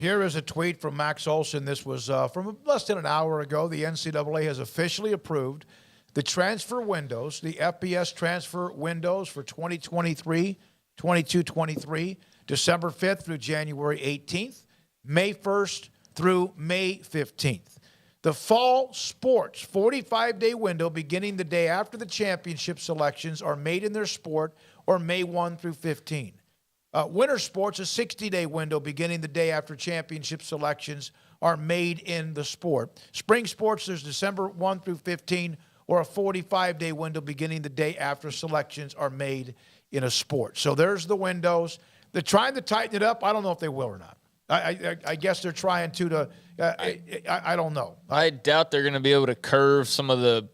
Here is a tweet from Max Olson. This was from less than an hour ago. The NCAA has officially approved the transfer windows, the FBS transfer windows for 2023, 22-23, December 5th through January 18th, May 1st through May 15th. The fall sports 45-day window beginning the day after the championship selections are made in their sport or May 1 through 15. Winter sports, a 60-day window beginning the day after championship selections are made in the sport. Spring sports, there's December 1 through 15, or a 45-day window beginning the day after selections are made in a sport. So there's the windows. They're trying to tighten it up. I don't know if they will or not. I guess they're trying to I don't know. I doubt they're going to be able to curve some of the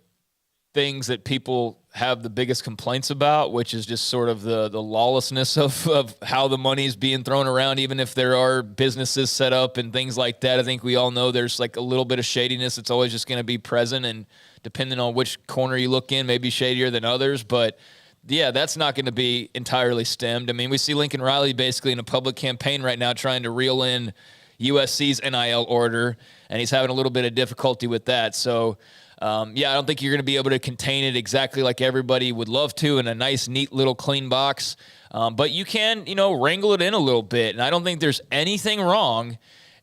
things that people have the biggest complaints about, which is just sort of the lawlessness of how the money is being thrown around, even if there are businesses set up and things like that. I think we all know there's like a little bit of shadiness. It's always just going to be present, and depending on which corner you look in, maybe shadier than others. But yeah, that's not going to be entirely stemmed. I mean, we see Lincoln Riley basically in a public campaign right now trying to reel in USC's NIL order, and he's having a little bit of difficulty with that. So, yeah, I don't think you're going to be able to contain it exactly like everybody would love to in a nice, neat little clean box. But you can, wrangle it in a little bit, and I don't think there's anything wrong.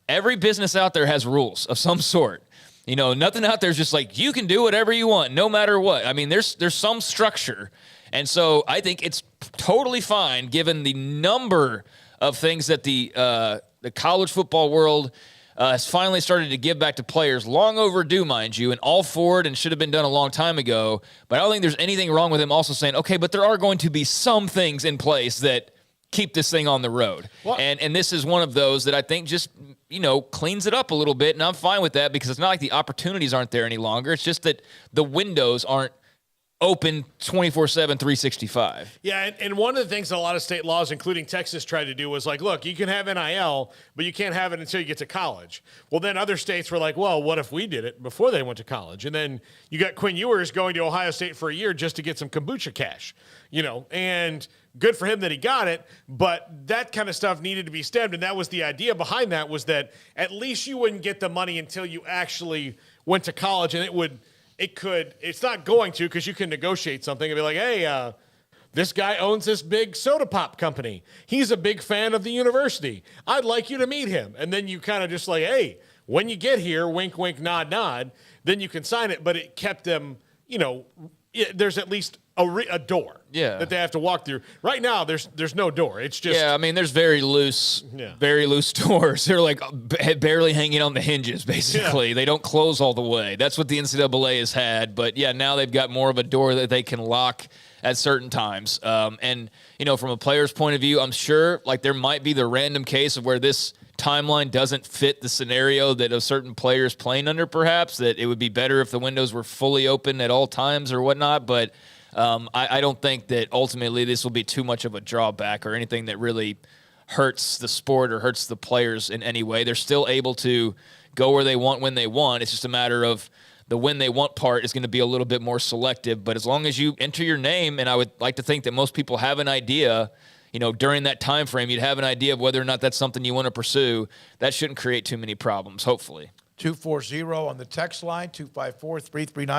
Every business out there has rules of some sort. Nothing out there is just like, you can do whatever you want, no matter what. I mean, there's some structure. And so I think it's totally fine, given the number of things that the college football world has finally started to give back to players, long overdue, mind you, and all for it and should have been done a long time ago. But I don't think there's anything wrong with him also saying, okay, but there are going to be some things in place that keep this thing on the road. Well, and this is one of those that I think just, cleans it up a little bit, and I'm fine with that because it's not like the opportunities aren't there any longer. It's just that the windows aren't open 24/7, 365. Yeah, and one of the things that a lot of state laws, including Texas, tried to do was like, look, you can have NIL, but you can't have it until you get to college. Well, then other states were like, well, what if we did it before they went to college? And then you got Quinn Ewers going to Ohio State for a year just to get some kombucha cash, and good for him that he got it, but that kind of stuff needed to be stemmed, and that was the idea behind that, was that at least you wouldn't get the money until you actually went to college, and it's not going to, because you can negotiate something and be like, hey, this guy owns this big soda pop company. He's a big fan of the university. I'd like you to meet him. And then you kind of just like, hey, when you get here, wink, wink, nod, nod, then you can sign it. But it kept them, there's at least a door that they have to walk through. Right now, there's no door. It's just there's very loose doors. They're like barely hanging on the hinges, basically. They don't close all the way. That's what the NCAA has had. But now they've got more of a door that they can lock at certain times. And from a player's point of view, I'm sure there might be the random case of where this timeline doesn't fit the scenario that a certain player is playing under, perhaps, that it would be better if the windows were fully open at all times or whatnot. But I don't think that ultimately this will be too much of a drawback or anything that really hurts the sport or hurts the players in any way. They're still able to go where they want when they want. It's just a matter of the when they want part is going to be a little bit more selective. But as long as you enter your name, and I would like to think that most people have an idea, during that time frame, you'd have an idea of whether or not that's something you want to pursue. That shouldn't create too many problems, hopefully. 240 on the text line, 254-339.